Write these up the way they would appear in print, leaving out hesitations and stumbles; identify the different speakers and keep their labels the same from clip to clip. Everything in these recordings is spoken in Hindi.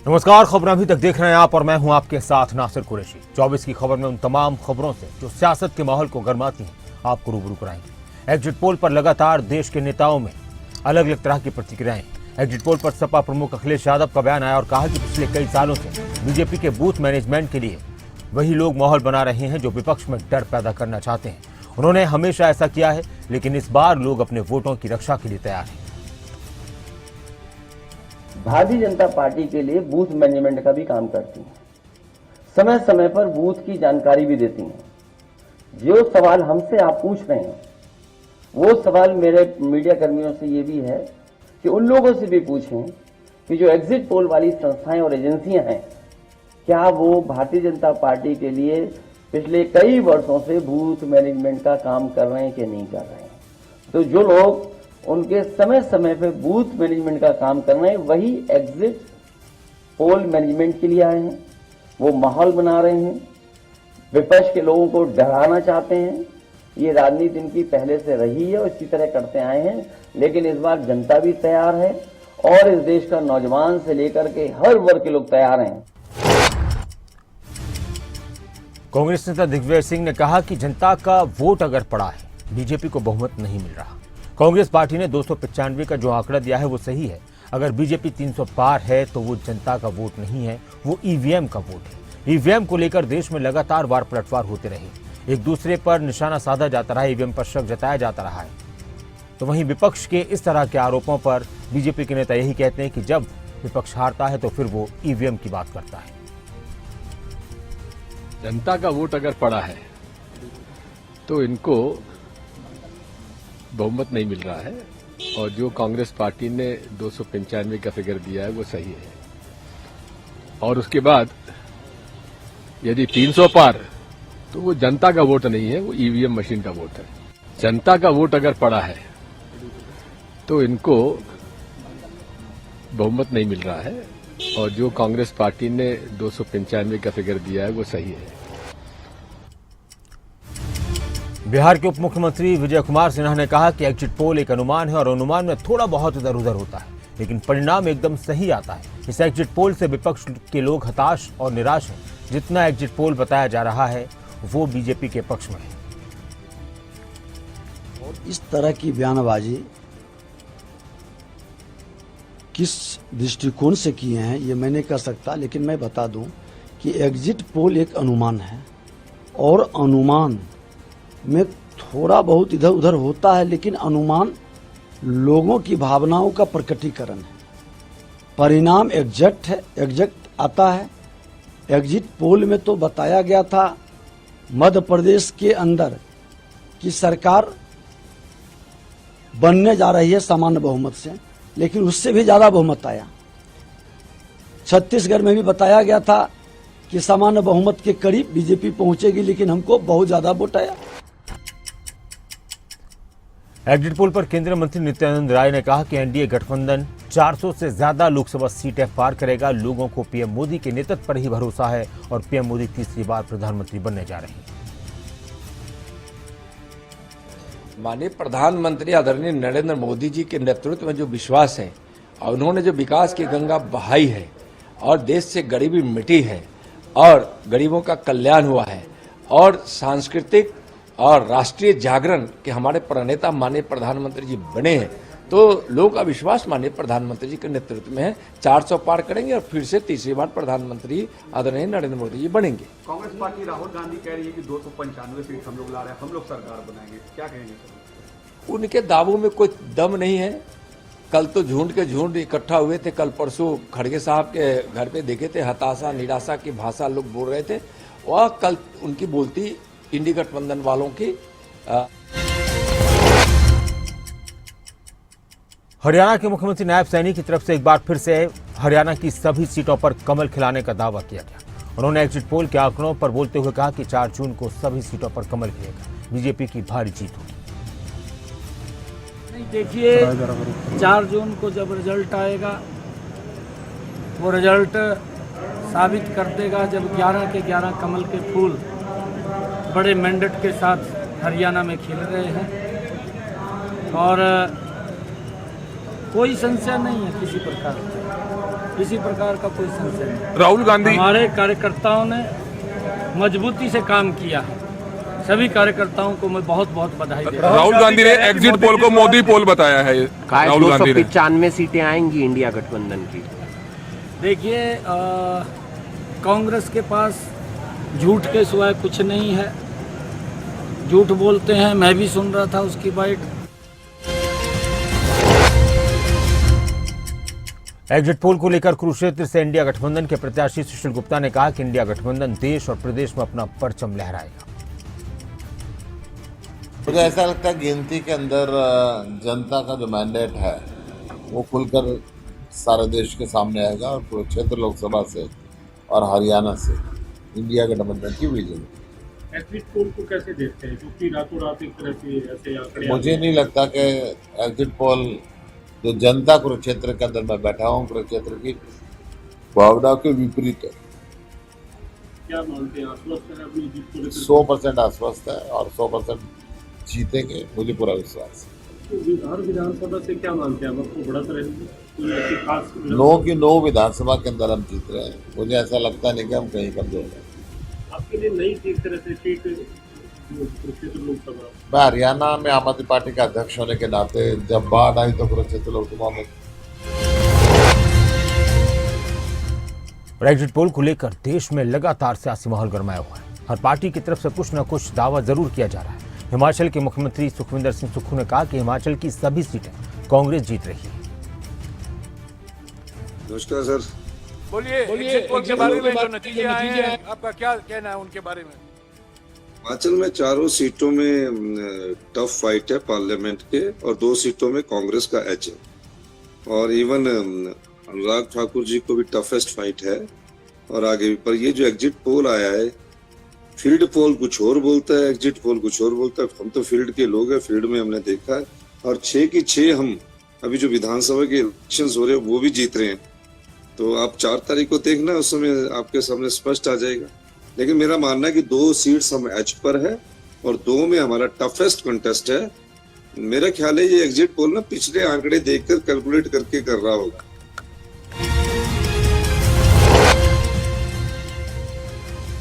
Speaker 1: नमस्कार, खबर अभी तक देख रहे हैं आप और मैं हूं आपके साथ नासिर कुरैशी। 24 की खबर में उन तमाम खबरों से जो सियासत के माहौल को गरमाती हैं आपको रूबरू कराएंगे। एग्जिट पोल पर लगातार देश के नेताओं में अलग अलग तरह की प्रतिक्रियाएं। एग्जिट पोल पर सपा प्रमुख अखिलेश यादव का बयान आया और कहा कि पिछले कई सालों से बीजेपी के बूथ मैनेजमेंट के लिए वही लोग माहौल बना रहे हैं जो विपक्ष में डर पैदा करना चाहते हैं। उन्होंने हमेशा ऐसा किया है, लेकिन इस बार लोग अपने वोटों की रक्षा के लिए तैयार हैं।
Speaker 2: भारतीय जनता पार्टी के लिए बूथ मैनेजमेंट का भी काम करती हैं, समय समय पर बूथ की जानकारी भी देती हैं। जो सवाल हमसे आप पूछ रहे हैं वो सवाल मेरे मीडिया कर्मियों से ये भी है कि उन लोगों से भी पूछें कि जो एग्जिट पोल वाली संस्थाएं और एजेंसियां हैं, क्या वो भारतीय जनता पार्टी के लिए पिछले कई वर्षों से बूथ मैनेजमेंट का काम कर रहे हैं कि नहीं कर रहे हैं। तो जो लोग उनके समय समय पे बूथ मैनेजमेंट का काम कर रहे हैं वही एग्जिट पोल मैनेजमेंट के लिए आए हैं। वो माहौल बना रहे हैं, विपक्ष के लोगों को डराना चाहते हैं। ये राजनीति इनकी पहले से रही है और इसी तरह करते आए हैं, लेकिन इस बार जनता भी तैयार है और इस देश का नौजवान से लेकर के हर वर्ग के लोग तैयार हैं।
Speaker 1: कांग्रेस नेता दिग्विजय सिंह ने कहा कि जनता का वोट अगर पड़ा है, बीजेपी को बहुमत नहीं मिल रहा। कांग्रेस पार्टी ने 295 का जो आंकड़ा दिया है वो सही है। अगर बीजेपी 300 पार है तो वो जनता का वोट नहीं है, वो ईवीएम का वोट है। ईवीएम को लेकर देश में लगातार वार पलटवार होते रहे, एक दूसरे पर निशाना साधा जाता रहा, ईवीएम पर शक जताया जाता रहा है। तो वहीं विपक्ष के इस तरह के आरोपों पर बीजेपी के नेता यही कहते हैं कि जब विपक्ष हारता है तो फिर वो ईवीएम की बात करता है।
Speaker 3: जनता का वोट अगर पड़ा है तो इनको बहुमत नहीं मिल रहा है और जो कांग्रेस पार्टी ने 295 का फिगर दिया है वो सही है। और उसके बाद यदि 300 पार तो वो जनता का वोट नहीं है, वो ईवीएम मशीन का वोट है। जनता का वोट अगर पड़ा है तो इनको बहुमत नहीं मिल रहा है और जो कांग्रेस पार्टी ने 295 का फिगर दिया है वो सही है।
Speaker 1: बिहार के उप मुख्यमंत्री विजय कुमार सिन्हा ने कहा कि एग्जिट पोल एक अनुमान है और अनुमान में थोड़ा बहुत इधर उधर होता है, लेकिन परिणाम एकदम सही आता है। इस एग्जिट पोल से विपक्ष के लोग हताश और निराश हैं। जितना एग्जिट पोल बताया जा रहा है वो बीजेपी के पक्ष में है।
Speaker 4: और इस तरह की बयानबाजी किस दृष्टिकोण से किए हैं ये मैं नहीं कर सकता, लेकिन मैं बता दूं कि एग्जिट पोल एक अनुमान है और अनुमान में थोड़ा बहुत इधर उधर होता है, लेकिन अनुमान लोगों की भावनाओं का प्रकटीकरण है। परिणाम एग्जैक्ट है, एग्जैक्ट आता है। एग्जिट पोल में तो बताया गया था मध्य प्रदेश के अंदर कि सरकार बनने जा रही है सामान्य बहुमत से, लेकिन उससे भी ज्यादा बहुमत आया। छत्तीसगढ़ में भी बताया गया था कि सामान्य बहुमत के करीब बीजेपी पहुंचेगी, लेकिन हमको बहुत ज्यादा वोट आया।
Speaker 1: एग्जिट पोल पर केंद्रीय मंत्री नित्यानंद राय ने कहा कि एनडीए गठबंधन 400 से ज्यादा लोकसभा सीटें पार करेगा। लोगों को पीएम मोदी के नेतृत्व पर ही भरोसा है और पीएम मोदी तीसरी बार प्रधानमंत्री बनने जा रहे हैं।
Speaker 5: माननीय प्रधानमंत्री आदरणीय नरेंद्र मोदी जी के नेतृत्व में जो विश्वास है और उन्होंने जो विकास की गंगा बहाई है और देश से गरीबी मिटी है और गरीबों का कल्याण हुआ है और सांस्कृतिक और राष्ट्रीय जागरण के हमारे प्रणेता माननीय प्रधानमंत्री जी बने हैं, तो लोगों का विश्वास माननीय प्रधानमंत्री जी के नेतृत्व में है। 400 पार करेंगे और फिर से तीसरी बार प्रधानमंत्री आदरणीय नरेंद्र मोदी जी बनेंगे।
Speaker 6: कांग्रेस पार्टी राहुल गांधी कह रही है कि 295 सीट हम लोग ला रहे हैं, हम लोग सरकार बनाएंगे, क्या कहेंगे सर?
Speaker 5: उनके दावों में कोई दम नहीं है। कल तो झुंड के झुंड इकट्ठा हुए थे, कल परसों खड़गे साहब के घर पे देखे थे, हताशा निराशा की भाषा लोग बोल रहे थे। वह कल उनकी बोलती इंडी गठबंधन वालों की।
Speaker 1: हरियाणा के मुख्यमंत्री नायब सैनी की तरफ से एक बार फिर से हरियाणा की सभी सीटों पर कमल खिलाने का दावा किया गया। उन्होंने एग्जिट पोल के आंकड़ों पर बोलते हुए कहा कि 4 जून को सभी सीटों पर कमल खिलेगा, बीजेपी की भारी जीत होगी।
Speaker 7: नहीं, देखिए 4 जून को जब रिजल्ट आएगा वो रिजल्ट साबित कर देगा, जब 11 के 11 कमल के फूल बड़े मैंडेट के साथ हरियाणा में खिल रहे हैं और कोई संशय नहीं है किसी प्रकार की। किसी प्रकार का कोई संशय नहीं।
Speaker 8: राहुल गांधी
Speaker 7: हमारे कार्यकर्ताओं ने मजबूती से काम किया है। सभी कार्यकर्ताओं को मैं बहुत बहुत बधाई देता हूं।
Speaker 8: राहुल गांधी ने एग्जिट पोल को मोदी पोल बताया है। राहुल गांधी ने
Speaker 9: 295 सीटें आएंगी इंडिया गठबंधन की।
Speaker 7: देखिए, कांग्रेस के पास झूठ के सिवाय कुछ नहीं है। झूठ बोलते हैं, मैं भी सुन रहा था उसकी बाइट।
Speaker 1: एग्जिट पोल को लेकर कुरुक्षेत्र से इंडिया गठबंधन के प्रत्याशी सुशील गुप्ता ने कहा कि इंडिया गठबंधन देश और प्रदेश में अपना परचम लहराएगा।
Speaker 10: मुझे ऐसा लगता है गिनती के अंदर जनता का जो मैंडेट है वो खुलकर सारे देश के सामने आएगा और कुरुक्षेत्र लोकसभा से और हरियाणा से इंडिया गठबंधन की विजय।
Speaker 11: एग्जिट पोल को कैसे देखते हैं, क्योंकि रातों रात एक तरह से ऐसे आंकड़े
Speaker 10: मुझे नहीं लगता कि एग्जिट पोल जो जनता कुरुक्षेत्र के अंदर मैं बैठा हूँ कुरुक्षेत्र की भावना के विपरीत है।
Speaker 11: क्या मानते हैं, आश्वस्त है अपनी जीत को लेकर?
Speaker 10: 100% आश्वस्त है और 100% जीतेंगे, मुझे पूरा विश्वास है।
Speaker 11: हर विधानसभा से क्या मानते हैं, आपको बढ़त रहेगी? कोई ऐसी खास
Speaker 10: 9 की 9 विधानसभा के अंदर हम जीत रहे हैं। मुझे ऐसा लगता नहीं कि हम कहीं कमजोर हैं।
Speaker 11: आपके लिए नई सीट तरह से सीट कुरुक्षेत्र लोकसभा।
Speaker 10: मैं हरियाणा में आम आदमी पार्टी का अध्यक्ष होने के नाते जब बाढ़ आई तो कुरुक्षेत्र लोकसभा में।
Speaker 1: एग्जिट पोल को लेकर देश में लगातार सियासी माहौल गरमाया हुआ है। हर पार्टी की तरफ से कुछ न कुछ दावा जरूर किया जा रहा है। हिमाचल के मुख्यमंत्री सुखविंदर सिंह सुक्खू ने कहा कि हिमाचल की सभी सीटें कांग्रेस जीत रही है।
Speaker 12: नमस्कार सर।
Speaker 8: बोलिए एग्जिट पोल के बारे में जो नतीजे आए हैं, आपका क्या कहना है उनके बारे में?
Speaker 12: हिमाचल में चारों सीटों में टफ फाइट है पार्लियामेंट के, और 2 सीटों में कांग्रेस का एज है, और इवन अनुराग ठाकुर जी को भी टफेस्ट फाइट है और आगे भी। पर ये जो एग्जिट पोल आया है, फील्ड पोल कुछ और बोलता है, एग्जिट पोल कुछ और बोलता है। हम तो फील्ड के लोग हैं, फील्ड में हमने देखा है, और 6 की 6 हम अभी जो विधानसभा के इलेक्शन हो रहे हैं वो भी जीत रहे हैं। तो आप 4 तारीख को देखना, उस समय आपके सामने स्पष्ट आ जाएगा। लेकिन मेरा मानना है कि 2 सीट्स हम एज पर है और 2 में हमारा टफेस्ट कंटेस्ट है। मेरा ख्याल है ये एग्जिट पोल ना पिछले आंकड़े देखकर कैलकुलेट करके कर रहा होगा।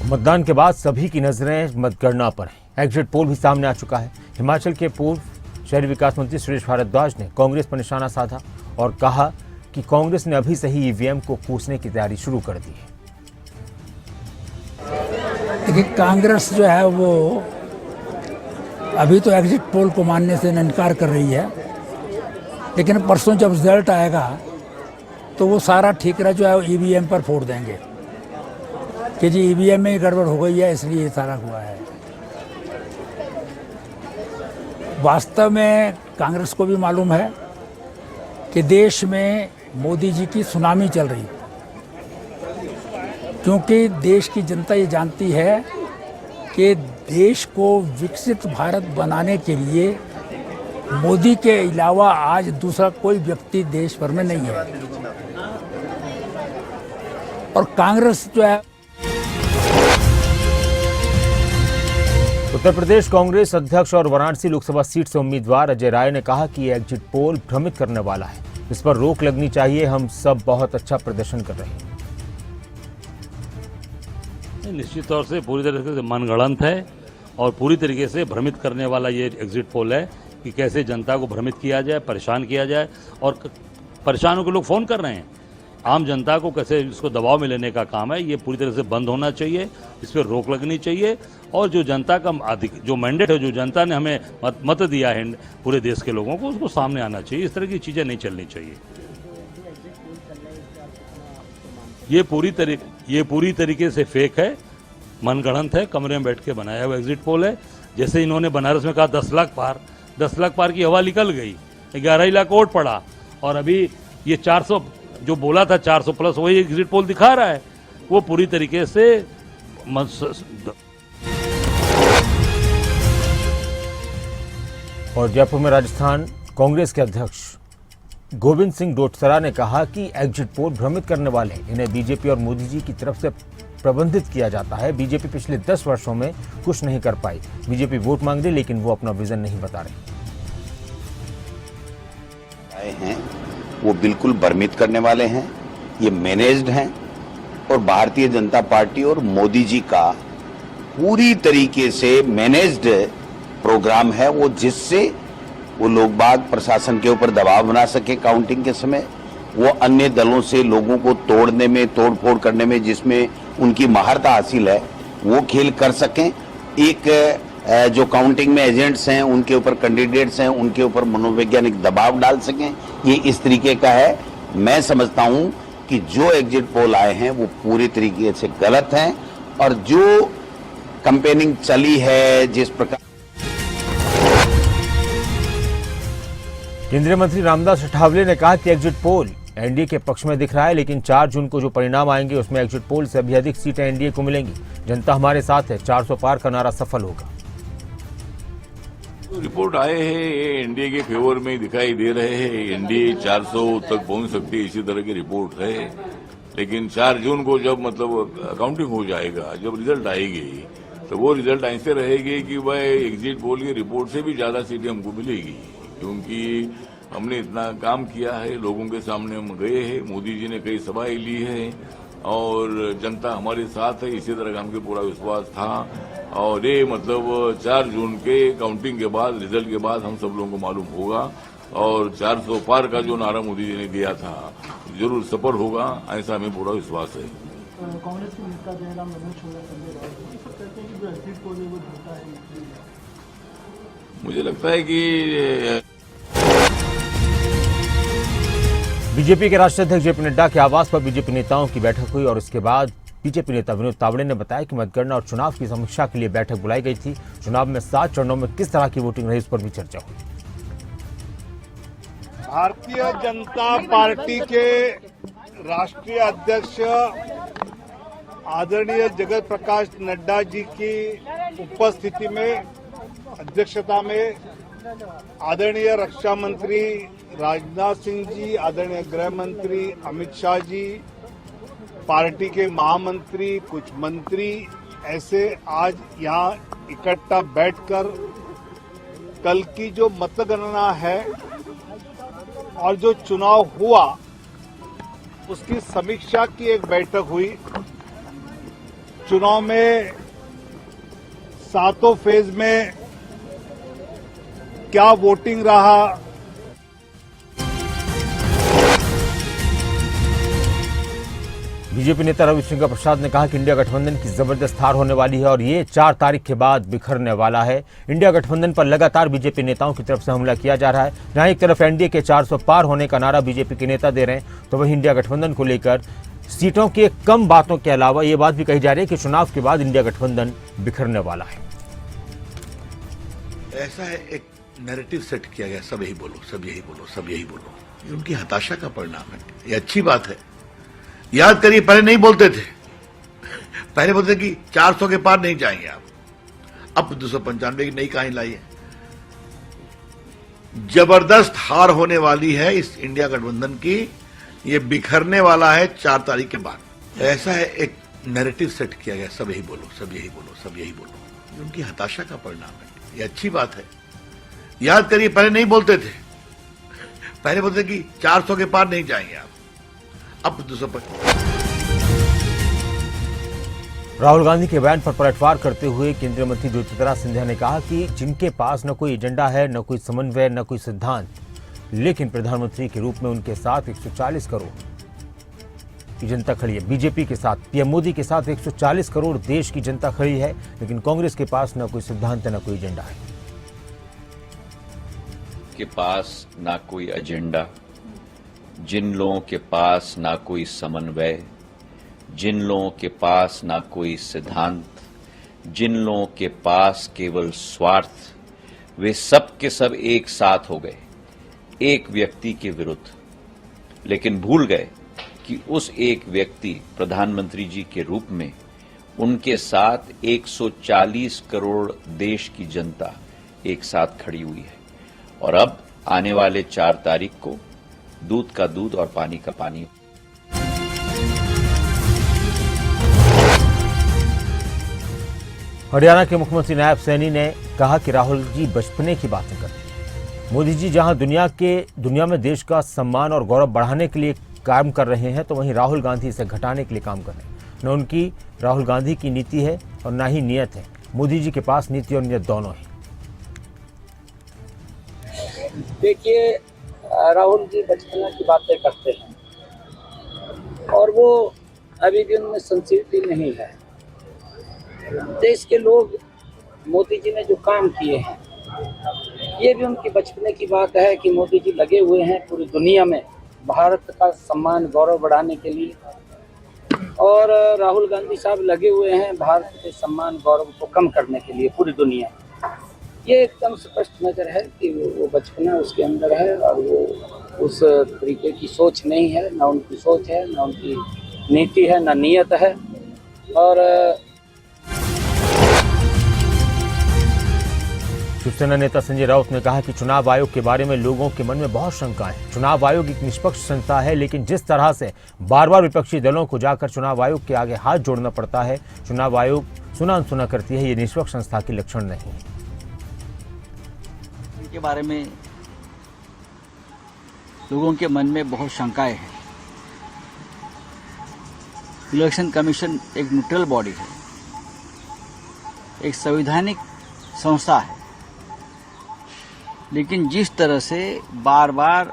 Speaker 1: मतदान के बाद सभी की नजरें मतगणना पर हैं। एग्जिट पोल भी सामने आ चुका है। हिमाचल के पूर्व शहरी विकास मंत्री सुरेश भारद्वाज ने कांग्रेस पर निशाना साधा और कहा कि कांग्रेस ने अभी से ही ईवीएम को कूचने की तैयारी शुरू कर दी है।
Speaker 13: देखिए, कांग्रेस जो है वो अभी तो एग्जिट पोल को मानने से इनकार कर रही है, लेकिन परसों जब रिजल्ट आएगा तो वो सारा ठीकरा जो है वो ईवीएम पर फोड़ देंगे कि जी ईवीएम में ही गड़बड़ हो गई है, इसलिए ये सारा हुआ है। वास्तव में कांग्रेस को भी मालूम है कि देश में मोदी जी की सुनामी चल रही है, क्योंकि देश की जनता ये जानती है कि देश को विकसित भारत बनाने के लिए मोदी के अलावा आज दूसरा कोई व्यक्ति देश भर में नहीं है। और कांग्रेस जो है,
Speaker 1: उत्तर प्रदेश कांग्रेस अध्यक्ष और वाराणसी लोकसभा सीट से उम्मीदवार अजय राय ने कहा कि ये एग्जिट पोल भ्रमित करने वाला है, इस पर रोक लगनी चाहिए। हम सब बहुत अच्छा प्रदर्शन कर रहे हैं।
Speaker 14: निश्चित तौर से पूरी तरीके से मनगढ़ंत है और पूरी तरीके से भ्रमित करने वाला ये एग्जिट पोल है कि कैसे जनता को भ्रमित किया जाए, परेशान किया जाए। और परेशान होकर लोग फ़ोन कर रहे हैं, आम जनता को कैसे इसको दबाव में लेने का काम है। ये पूरी तरह से बंद होना चाहिए, इस पर रोक लगनी चाहिए। और जो जनता का जो मैंडेट है, जो जनता ने हमें मत दिया है पूरे देश के लोगों को, उसको सामने आना चाहिए। इस तरह की चीज़ें नहीं चलनी चाहिए। ये पूरी तरीके से फेक है, मनगढ़ंत है, कमरे में बैठ के बनाया हुआ एग्जिट पोल है। जैसे इन्होंने बनारस में कहा 10 लाख पार की हवा निकल गई, 11 लाख वोट पड़ा, और अभी ये 400 जो बोला था 400 प्लस वही एग्जिट पोल दिखा रहा है। वो पूरी तरीके से
Speaker 1: और जयपुर में राजस्थान कांग्रेस के अध्यक्ष गोविंद सिंह डोटसरा ने कहा कि एग्जिट पोल भ्रमित करने वाले, इन्हें बीजेपी और मोदी जी की तरफ से प्रबंधित किया जाता है। बीजेपी पिछले 10 वर्षों में कुछ नहीं कर पाई। बीजेपी वोट मांग रही, लेकिन वो अपना विजन नहीं बता रही।
Speaker 15: आए हैं वो बिल्कुल भ्रमित करने वाले हैं ये मैनेज्ड हैं और भारतीय जनता पार्टी और मोदी जी का पूरी तरीके से मैनेज्ड प्रोग्राम है, वो जिससे वो लोग बाग प्रशासन के ऊपर दबाव बना सके काउंटिंग के समय, वो अन्य दलों से लोगों को तोड़ने में, तोड़फोड़ करने में जिसमें उनकी महारत हासिल है, वो खेल कर सकें। एक जो काउंटिंग में एजेंट्स हैं, उनके ऊपर कैंडिडेट्स हैं, उनके ऊपर मनोवैज्ञानिक दबाव डाल सकें, ये इस तरीके का है। मैं समझता हूं कि जो एग्जिट पोल आए हैं वो पूरी तरीके से गलत हैं और जो कैंपेनिंग चली है जिस प्रकार।
Speaker 1: केंद्रीय मंत्री रामदास अठावले ने कहा कि एग्जिट पोल एनडीए के पक्ष में दिख रहा है, लेकिन 4 जून को जो परिणाम आएंगे उसमें एग्जिट पोल से भी अधिक सीटें एनडीए को मिलेंगी। जनता हमारे साथ है, 400 पार का नारा सफल होगा।
Speaker 16: रिपोर्ट आए हैं ये एनडीए के फेवर में दिखाई दे रहे हैं। एनडीए 400 तक पहुंच सकती है, इसी तरह की रिपोर्ट है। लेकिन 4 जून को जब मतलब काउंटिंग हो जाएगा, जब रिजल्ट आएगी, तो वो रिजल्ट ऐसे रहेगी कि भाई एग्जिट पोल की रिपोर्ट से भी ज्यादा सीटें हमको मिलेगी, क्योंकि हमने इतना काम किया है, लोगों के सामने हम गए हैं, मोदी जी ने कई सभाएं ली है और जनता हमारे साथ है, इसी तरह का हमको पूरा विश्वास था। और ये मतलब 4 जून के काउंटिंग के बाद, रिजल्ट के बाद हम सब लोगों को मालूम होगा और 400 पार का जो नारा मोदी जी ने दिया था जरूर सफल होगा, ऐसा हमें पूरा विश्वास है।
Speaker 11: कांग्रेस के नेता जयराम रमेश और संजय राउत कहते हैं कि जो एग्जिट पोल है वो झूठा है।
Speaker 16: मुझे लगता है कि
Speaker 1: बीजेपी के राष्ट्रीय अध्यक्ष जेपी नड्डा के आवास पर बीजेपी नेताओं की बैठक हुई और उसके बाद बीजेपी नेता विनोद तावड़े ने बताया कि मतगणना और चुनाव की समीक्षा के लिए बैठक बुलाई गई थी। चुनाव में 7 चरणों में किस तरह की वोटिंग रही, उस पर भी चर्चा हुई।
Speaker 17: भारतीय जनता पार्टी के राष्ट्रीय अध्यक्ष आदरणीय जगत प्रकाश नड्डा जी की उपस्थिति में, अध्यक्षता में आदरणीय रक्षा मंत्री राजनाथ सिंह जी, आदरणीय गृह मंत्री अमित शाह जी, पार्टी के महामंत्री, कुछ मंत्री ऐसे आज यहाँ इकट्ठा बैठकर कल की जो मतगणना है और जो चुनाव हुआ उसकी समीक्षा की एक बैठक हुई। चुनाव में 7 फेज में क्या वोटिंग रहा,
Speaker 1: बीजेपी नेता रविशंकर प्रसाद ने कहा कि इंडिया गठबंधन की जबरदस्त हार होने वाली है और ये 4 तारीख के बाद बिखरने वाला है। इंडिया गठबंधन पर लगातार बीजेपी नेताओं की तरफ से हमला किया जा रहा है। जहां एक तरफ एनडीए के 400 पार होने का नारा बीजेपी के नेता दे रहे हैं, तो वहीं इंडिया गठबंधन को लेकर सीटों की कम बातों के अलावा ये बात भी कही जा रही है कि चुनाव के बाद इंडिया गठबंधन बिखरने वाला है।
Speaker 18: ऐसा है, एक नैरेटिव सेट किया गया, सब यही बोलो, सब यही बोलो, सब यही बोलो। ये उनकी हताशा का परिणाम है। ये अच्छी बात है। याद करिए, पहले नहीं बोलते थे, पहले बोलते कि 400 के पार नहीं जाएंगे आप, अब 295 की नई कहानी लाई है। जबरदस्त हार होने वाली है इस इंडिया गठबंधन की, ये बिखरने वाला है 4 तारीख के बाद। ऐसा है, एक नैरेटिव सेट किया गया, सब यही बोलो, सब यही बोलो, सब यही बोलो। ये उनकी हताशा का परिणाम है। ये अच्छी बात है। याद करिए, पहले नहीं बोलते थे, पहले बोलते कि 400 के पार नहीं जाएंगे आप, अब 250।
Speaker 1: राहुल गांधी के बयान पर पलटवार करते हुए केंद्रीय मंत्री ज्योतिरादित्य सिंधिया ने कहा कि जिनके पास न कोई एजेंडा है, न कोई समन्वय, न कोई सिद्धांत, लेकिन प्रधानमंत्री के रूप में उनके साथ 140 करोड़ की जनता खड़ी है। बीजेपी के साथ, पीएम मोदी के साथ 140 करोड़ देश की जनता खड़ी है, लेकिन कांग्रेस के पास न कोई सिद्धांत है, न कोई एजेंडा है।
Speaker 19: के पास ना कोई एजेंडा, जिन लोगों के पास ना कोई समन्वय, जिन लोगों के पास ना कोई सिद्धांत, जिन लोगों के पास केवल स्वार्थ, वे सब के सब एक साथ हो गए एक व्यक्ति के विरुद्ध, लेकिन भूल गए कि उस एक व्यक्ति प्रधानमंत्री जी के रूप में उनके साथ 140 करोड़ देश की जनता एक साथ खड़ी हुई है। और अब आने वाले 4 तारीख को दूध का दूध और पानी का पानी।
Speaker 1: हरियाणा के मुख्यमंत्री नायब सैनी ने कहा कि राहुल जी बचपने की बातें करते हैं। मोदी जी जहां दुनिया में देश का सम्मान और गौरव बढ़ाने के लिए काम कर रहे हैं तो वहीं राहुल गांधी इसे घटाने के लिए काम कर रहे हैं। न उनकी राहुल गांधी की नीति है और न ही नियत है। मोदी जी के पास नीति और नियत दोनों है।
Speaker 7: देखिए, राहुल जी बचपना की बातें करते हैं और वो अभी भी उनमें सिंसियरिटी नहीं है। देश के लोग मोदी जी ने जो काम किए हैं, ये भी उनकी बचपने की बात है कि मोदी जी लगे हुए हैं पूरी दुनिया में भारत का सम्मान गौरव बढ़ाने के लिए, और राहुल गांधी साहब लगे हुए हैं भारत के सम्मान गौरव को कम करने के लिए पूरी दुनिया। ये एकदम स्पष्ट नज़र है कि वो बचपना उसके अंदर है और वो उस तरीके की सोच नहीं है, ना उनकी सोच है, ना उनकी नीति है, ना नियत है। और
Speaker 1: शिवसेना नेता संजय राउत ने कहा कि चुनाव आयोग के बारे में लोगों के मन में बहुत शंका है। चुनाव आयोग एक निष्पक्ष संस्था है, लेकिन जिस तरह से बार बार विपक्षी दलों को जाकर चुनाव आयोग के आगे हाथ जोड़ना पड़ता है, चुनाव आयोग सुना अनसुना करती है, ये निष्पक्ष संस्था के लक्षण नहीं है।
Speaker 20: के बारे में लोगों के मन में बहुत शंकाएं हैं। इलेक्शन कमीशन एक न्यूट्रल बॉडी है, एक संवैधानिक संस्था है, लेकिन जिस तरह से बार बार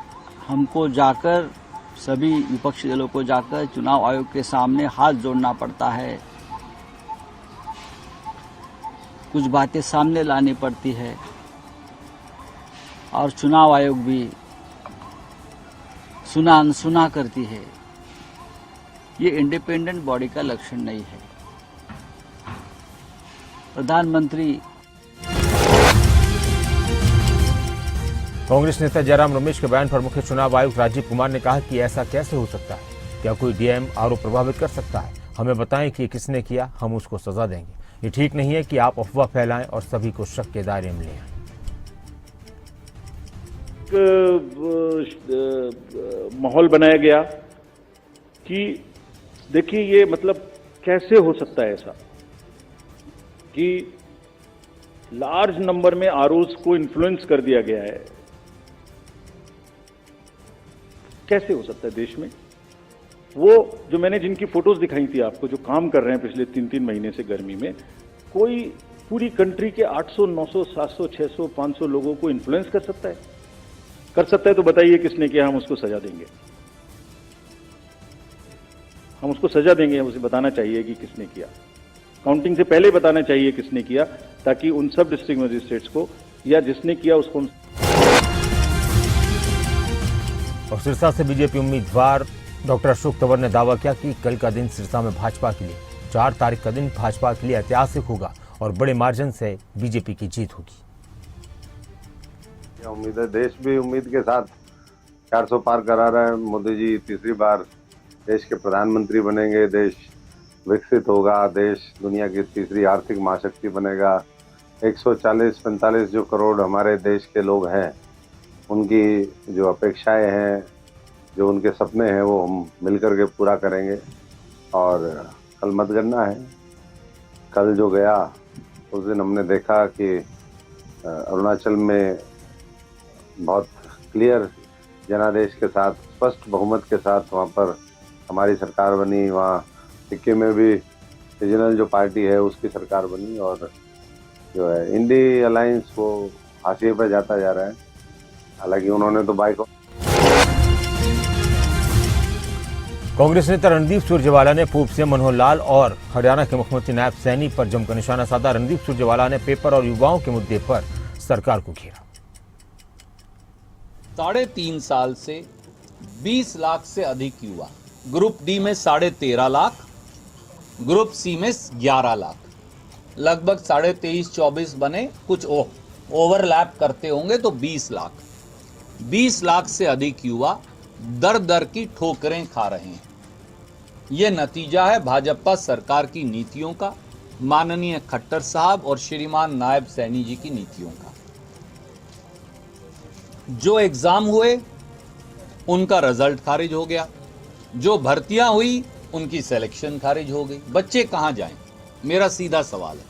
Speaker 20: हमको जाकर सभी विपक्षी दलों को जाकर चुनाव आयोग के सामने हाथ जोड़ना पड़ता है, कुछ बातें सामने लानी पड़ती है और चुनाव आयोग भी सुना अनसुना करती है, ये इंडिपेंडेंट बॉडी का लक्षण नहीं है। प्रधानमंत्री
Speaker 1: कांग्रेस नेता जयराम रमेश के बयान पर मुख्य चुनाव आयुक्त राजीव कुमार ने कहा कि ऐसा कैसे हो सकता है? क्या कोई डीएम आरोप प्रभावित कर सकता है? हमें बताएं कि किसने किया, हम उसको सजा देंगे। ये ठीक नहीं है कि आप अफवाह फैलाएं और सभी को शक के दायरे में ले आएं।
Speaker 21: माहौल बनाया गया कि देखिए ये मतलब कैसे हो सकता है ऐसा कि लार्ज नंबर में आरओज को इन्फ्लुएंस कर दिया गया है। कैसे हो सकता है देश में? वो जो मैंने जिनकी फोटोज दिखाई थी आपको, जो काम कर रहे हैं पिछले 3-3 महीने से गर्मी में, कोई पूरी कंट्री के 800, 900, 700, 600, 500 लोगों को इन्फ्लुएंस कर सकता है? कर सकता है तो बताइए किसने किया, हम उसको सजा देंगे। हम उसको सजा देंगे, हम उसे बताना चाहिए कि किसने किया। काउंटिंग से पहले बताना चाहिए किसने किया, ताकि उन सब डिस्ट्रिक्ट मजिस्ट्रेट्स को या जिसने किया उसको।
Speaker 1: और सिरसा से बीजेपी उम्मीदवार डॉक्टर अशोक तंवर ने दावा किया कि कल का दिन सिरसा में भाजपा के लिए, 4 तारीख का दिन भाजपा के लिए ऐतिहासिक होगा और बड़े मार्जिन से बीजेपी की जीत होगी।
Speaker 22: उम्मीद है, देश भी उम्मीद के साथ 400 पार करा रहा है। मोदी जी तीसरी बार देश के प्रधानमंत्री बनेंगे, देश विकसित होगा, देश दुनिया की तीसरी आर्थिक महाशक्ति बनेगा। 140-45 जो करोड़ हमारे देश के लोग हैं, उनकी जो अपेक्षाएं हैं, जो उनके सपने हैं, वो हम मिलकर के पूरा करेंगे। और कल मतगणना है। कल जो गया उस दिन हमने देखा कि अरुणाचल में बहुत क्लियर जनादेश के साथ, स्पष्ट बहुमत के साथ वहाँ पर हमारी सरकार बनी। वहाँ सिक्किम में भी रीजनल जो पार्टी है उसकी सरकार बनी, और जो है इंडी अलायंस वो हाशिए पर जाता जा रहा है। हालांकि उन्होंने तो बाइक।
Speaker 1: कांग्रेस नेता रणदीप सुरजेवाला ने पूर्व सीएम मनोहर लाल और हरियाणा के मुख्यमंत्री नायब सैनी पर जमकर निशाना साधा। रणदीप सुरजेवाला ने पेपर और युवाओं के मुद्दे पर सरकार को घेरा।
Speaker 23: 3.5 साल से 20 लाख से अधिक युवा, ग्रुप डी में 13.5 लाख, ग्रुप सी में 11 लाख, लगभग 23-24 बने, कुछ ओवरलैप करते होंगे तो 20 लाख। 20 लाख से अधिक युवा दर दर की ठोकरें खा रहे हैं। यह नतीजा है भाजपा सरकार की नीतियों का, माननीय खट्टर साहब और श्रीमान नायब सैनी जी की नीतियों का। जो एग्जाम हुए उनका रिजल्ट खारिज हो गया, जो भर्तियां हुई उनकी सिलेक्शन खारिज हो गई। बच्चे कहां जाएं? मेरा सीधा सवाल है,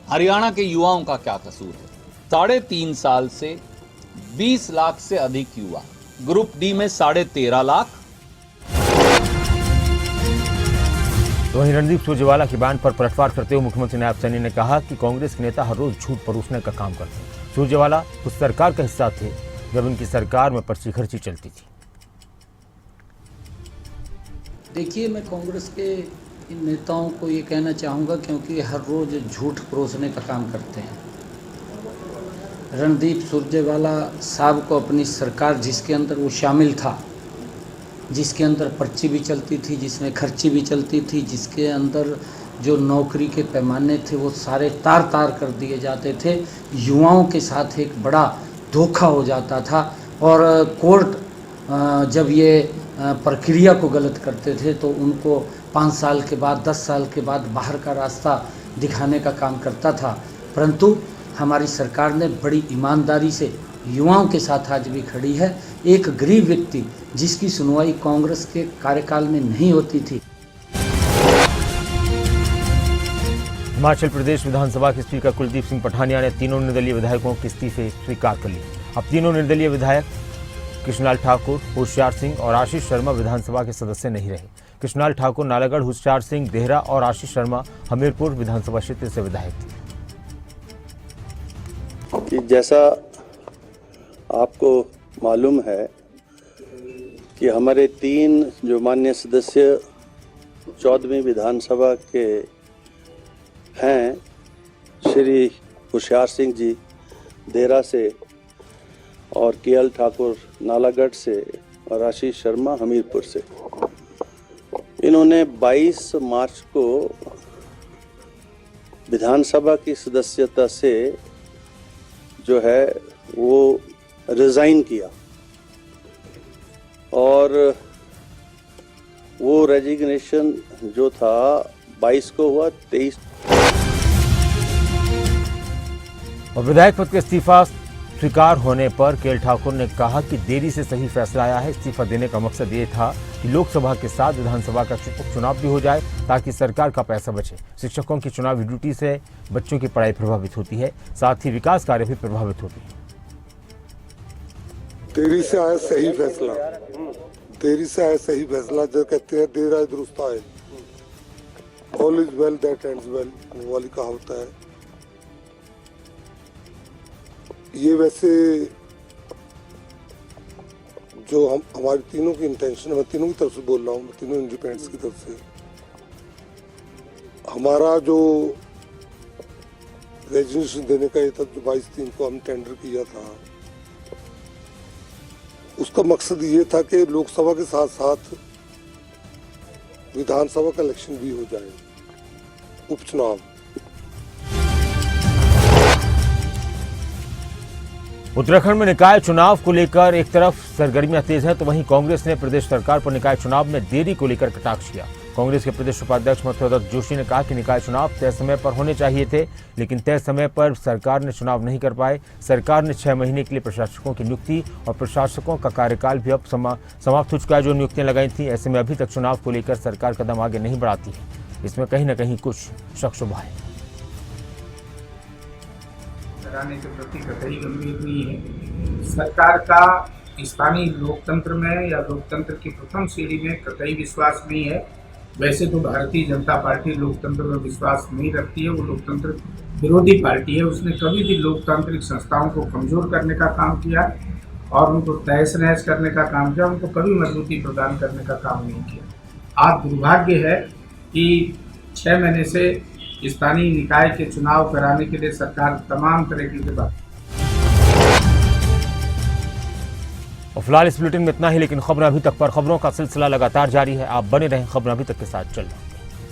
Speaker 23: हरियाणा के युवाओं का क्या कसूर है? 3.5 साल से 20 लाख से अधिक युवा, ग्रुप डी में 13.5 लाख,
Speaker 1: तो वहीं रणदीप सुरजेवाला के बयान पर पलटवार करते हुए मुख्यमंत्री नायब सैनी ने कहा कि कांग्रेस के नेता हर रोज झूठ परोसने का काम करते हैं। सुरजेवाला उस सरकार का हिस्सा थे जब उनकी सरकार में पर्ची खर्ची चलती थी।
Speaker 7: देखिए, मैं कांग्रेस के इन नेताओं को ये कहना चाहूँगा, क्योंकि हर रोज़ झूठ परोसने का काम करते हैं। रणदीप सुरजेवाला साहब को अपनी सरकार जिसके अंदर वो शामिल था, जिसके अंदर पर्ची भी चलती थी, जिसमें खर्ची भी चलती थी, जिसके अंदर जो नौकरी के पैमाने थे वो सारे तार तार कर दिए जाते थे, युवाओं के साथ एक बड़ा धोखा हो जाता था। और कोर्ट जब ये प्रक्रिया को गलत करते थे तो उनको 5 साल के बाद, 10 साल के बाद बाहर का रास्ता दिखाने का काम करता था। परंतु हमारी सरकार ने बड़ी ईमानदारी से युवाओं के साथ आज भी खड़ी है। एक गरीब व्यक्ति जिसकी सुनवाई कांग्रेस के कार्यकाल में नहीं होती थी।
Speaker 1: हिमाचल प्रदेश विधानसभा के स्पीकर कुलदीप सिंह पठानिया ने तीनों निर्दलीय विधायकों के इस्तीफे स्वीकार कर लिए। अब तीनों निर्दलीय विधायक कृष्णलाल ठाकुर, होशियार सिंह और आशीष शर्मा विधानसभा के सदस्य नहीं रहे। कृष्णलाल ठाकुर नालागढ़, होशियार सिंह देहरा और आशीष शर्मा हमीरपुर विधानसभा क्षेत्र से विधायक थे।
Speaker 2: कि जैसा आपको मालूम है कि हमारे 3 जो माननीय सदस्य 14वीं विधानसभा के हैं, श्री होशियार सिंह जी देहरा से और केएल ठाकुर नालागढ़ से और आशीष शर्मा हमीरपुर से, इन्होंने 22 मार्च को विधानसभा की सदस्यता से जो है वो रिजाइन किया और वो रेजिग्नेशन जो था 22 को हुआ, 23
Speaker 1: और विधायक पद का इस्तीफा स्वीकार होने पर केएल ठाकुर ने कहा कि देरी से सही फैसला आया है। इस्तीफा देने का मकसद ये था कि लोकसभा के साथ विधानसभा का उपचुनाव भी हो जाए ताकि सरकार का पैसा बचे। शिक्षकों की चुनावी ड्यूटी से बच्चों की पढ़ाई प्रभावित होती है, साथ ही विकास कार्य भी प्रभावित होते हैं।
Speaker 3: देरी से आया सही फैसला, देरी से आया सही फैसला, जो कहते हैं देर आए दुरुस्त आए। All is well that ends well, वो वाली कहावत है। ये वैसे जो हमारी तीनों की इंटेंशन है, मैं तीनों की तरफ से बोल रहा हूँ, तीनों इंडिपेंडेंट्स की तरफ से, हमारा जो रेजिग्नेशन देने का ये था, जो 22/3 को हम टेंडर किया था, उसका मकसद ये था कि लोकसभा के साथ साथ विधानसभा का इलेक्शन भी हो जाए, उपचुनाव।
Speaker 1: उत्तराखंड में निकाय चुनाव को लेकर एक तरफ सरगर्मियां तेज हैं, तो वहीं कांग्रेस ने प्रदेश सरकार पर निकाय चुनाव में देरी को लेकर कटाक्ष किया। कांग्रेस के प्रदेश उपाध्यक्ष मथुरादत्त जोशी ने कहा कि निकाय चुनाव तय समय पर होने चाहिए थे, लेकिन तय समय पर सरकार ने चुनाव नहीं कर पाए। सरकार ने 6 महीने के लिए प्रशासकों की नियुक्ति और प्रशासकों का कार्यकाल भी अब समाप्त हो चुका है, जो नियुक्तियां लगाई थी। ऐसे में अभी तक चुनाव को लेकर सरकार कदम आगे नहीं बढ़ाती है। इसमें कहीं न कहीं कुछ शक शुबा है।
Speaker 4: कराने के प्रति कतई गंभीर नहीं है। सरकार का स्थानीय लोकतंत्र में या लोकतंत्र की प्रथम सीढ़ी में कतई विश्वास नहीं है। वैसे तो भारतीय जनता पार्टी लोकतंत्र में विश्वास नहीं रखती है, वो लोकतंत्र विरोधी पार्टी है। उसने कभी भी लोकतांत्रिक संस्थाओं को कमजोर करने का काम किया और उनको तहस नहस करने का काम किया, उनको कभी मजबूती प्रदान करने का काम नहीं किया। आज दुर्भाग्य है कि 6 महीने से स्थानीय निकाय के चुनाव कराने के लिए सरकार तमाम तरीके के बात।
Speaker 1: और फिलहाल इस बुलेटिन में इतना ही, लेकिन खबरें अभी तक पर, खबरों का सिलसिला लगातार जारी है। आप बने रहें खबरें अभी तक के साथ। चल